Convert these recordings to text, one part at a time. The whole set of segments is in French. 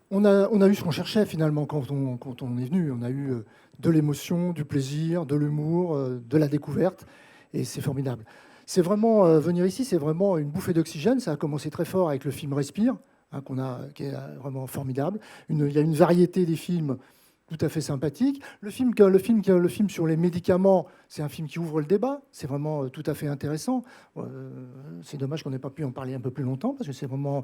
On a eu ce qu'on cherchait finalement quand on est venu. On a eu de l'émotion, du plaisir, de l'humour, de la découverte, et c'est formidable. C'est vraiment venir ici, c'est vraiment une bouffée d'oxygène. Ça a commencé très fort avec le film Respire, hein, qui est vraiment formidable. Il y a une variété des films tout à fait sympathique. Le film sur les médicaments, c'est un film qui ouvre le débat. C'est vraiment tout à fait intéressant. C'est dommage qu'on n'ait pas pu en parler un peu plus longtemps, parce que c'est vraiment...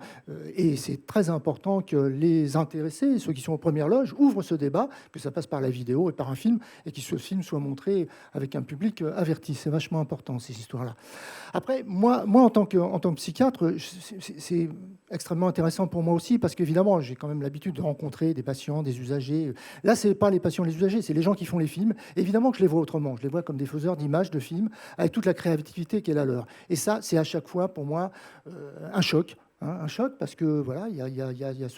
et c'est très important que les intéressés, ceux qui sont aux premières loges, ouvrent ce débat, que ça passe par la vidéo et par un film, et que ce film soit montré avec un public averti. C'est vachement important, ces histoires-là. Après, moi en tant que psychiatre, c'est extrêmement intéressant pour moi aussi, parce qu'évidemment, j'ai quand même l'habitude de rencontrer des patients, des usagers. Là, c'est pas les patients, les usagers, c'est les gens qui font les films. Évidemment que je les vois autrement. Je les vois comme des faiseurs d'images, de films, avec toute la créativité qui est la leur. Et ça, c'est à chaque fois, pour moi, un choc. Hein, un choc, parce que voilà, il y a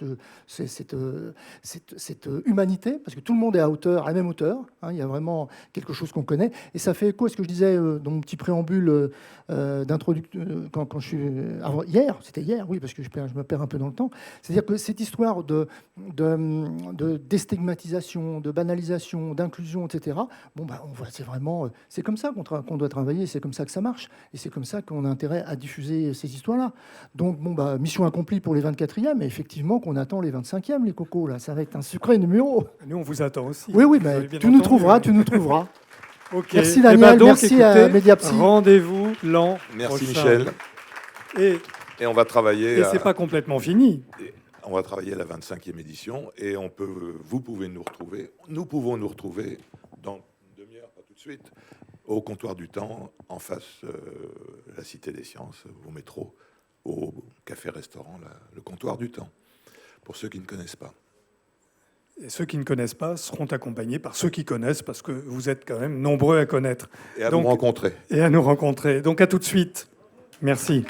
cette humanité, parce que tout le monde est à la même hauteur. Hein, il y a vraiment quelque chose qu'on connaît. Et ça fait écho à ce que je disais dans mon petit préambule d'introduction, quand je suis... hier, c'était hier, oui, parce que je me perds un peu dans le temps. C'est-à-dire que cette histoire de déstigmatisation, de banalisation, d'inclusion, etc., bon, bah, on voit, c'est vraiment... C'est comme ça qu'on doit travailler, c'est comme ça que ça marche. Et c'est comme ça qu'on a intérêt à diffuser ces histoires-là. Donc, bon, bah, mission accomplie pour les 24e, et effectivement qu'on attend les 25e, les cocos, là. Ça va être un sucré numéro. Nous, on vous attend aussi. Oui, oui, mais tu nous trouveras, tu nous trouveras. Ok. Merci Daniel, donc, merci à Mediapsy. Rendez-vous l'an Merci prochain. Michel. Et on va travailler. c'est pas complètement fini. On va travailler à la 25e édition et vous pouvez nous retrouver. Nous pouvons nous retrouver dans une demi-heure, pas tout de suite, au comptoir du temps, en face de la Cité des Sciences, au métro, au café-restaurant, le comptoir du temps, pour ceux qui ne connaissent pas. Et ceux qui ne connaissent pas seront accompagnés par ceux qui connaissent, parce que vous êtes quand même nombreux à connaître. Et à nous rencontrer. Et à nous rencontrer. Donc à tout de suite. Merci.